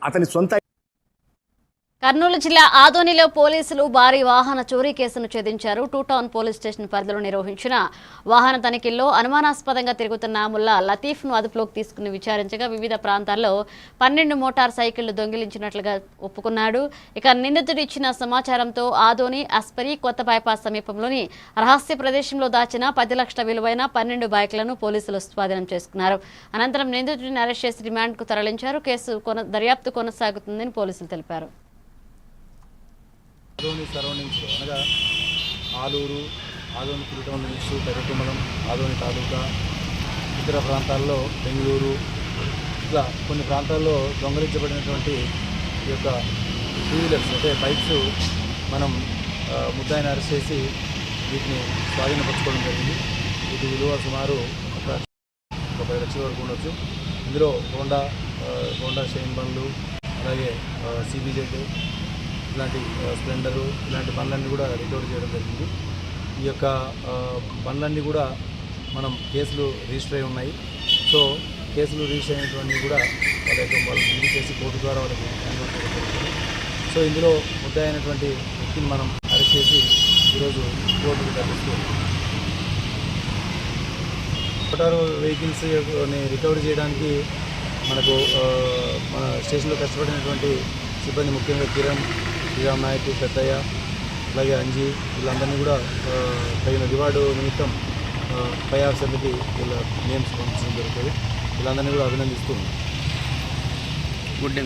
అతని సొంత. కర్నూలు జిల్లా ఆదోనిలో పోలీసులు భారీ వాహన చోరీ కేసును ఛేదించారు. టూ టౌన్ పోలీస్ స్టేషన్ పరిధిలో నిర్వహించిన వాహన తనిఖీల్లో అనుమానాస్పదంగా తిరుగుతున్న ముల్లా లతీఫ్ను అదుపులోకి తీసుకుని విచారించగా వివిధ ప్రాంతాల్లో 12 మోటార్ సైకిళ్లు దొంగిలించినట్లుగా ఒప్పుకున్నాడు. ఇక నిందితుడు ఇచ్చిన సమాచారంతో ఆదోని అస్పరి కొత్త బైపాస్ సమీపంలోని రహస్య ప్రదేశంలో దాచిన 10 లక్షల విలువైన 12 బైక్లను పోలీసులు స్వాధీనం చేసుకున్నారు. అనంతరం నిందితుడిని అరెస్ట్ చేసి రిమాండ్కు తరలించారు. కేసు దర్యాప్తు కొనసాగుతుందని పోలీసులు తెలిపారు. ఆదోని సరౌండింగ్స్లో అనగా ఆలూరు, ఆదోని తిరుటం లిమిట్స్, పెదకుమలం, ఆదోని తాలూకా, ఇతర ప్రాంతాల్లో బెంగళూరు, ఇట్లా కొన్ని ప్రాంతాల్లో దొంగలించబడినటువంటి ఈ యొక్క టూ వీలర్స్ అంటే బైక్స్ మనం ముద్దాయిని అరెస్ట్ చేసి వీటిని స్వాధీనపరచుకోవడం జరిగింది. వీటి విలువ సుమారు ఒక 10 లక్షల వరకు ఉండొచ్చు. ఇందులో హోండా షైన్ బండ్లు, అలాగే CBZ ఇలాంటి స్ప్లెండరు ఇలాంటి బండ్లన్నీ కూడా రికవర్ చేయడం జరిగింది. ఈ యొక్క బండ్లన్నీ కూడా మనం కేసులు రిజిస్టర్ అయి ఉన్నాయి. సో కేసులు రిజిస్టర్ అయినటువంటి కూడా వాళ్ళు రిలీజ్ చేసి కోర్టు ద్వారా వాళ్ళకి హ్యాండ్ చేయడం జరుగుతుంది. సో ఇందులో ముద్దాయి అయినటువంటి వ్యక్తిని మనం అరెస్ట్ చేసి ఈరోజు కోర్టుకు తరలిస్తూ మోటార్ వెహికల్స్ రికవరీ చేయడానికి మనకు మన స్టేషన్లో కష్టపడినటువంటి సిబ్బంది, ముఖ్యంగా కిరణ్ నాయక్, పెద్దయ్య, అలాగే అంజీ, వీళ్ళందరినీ కూడా తగిన రివార్డు నిమిత్తం పై ఆఫీసర్లకి వీళ్ళ నేమ్స్ పంపించడం జరుగుతుంది. వీళ్ళందరినీ కూడా అభినందిస్తూ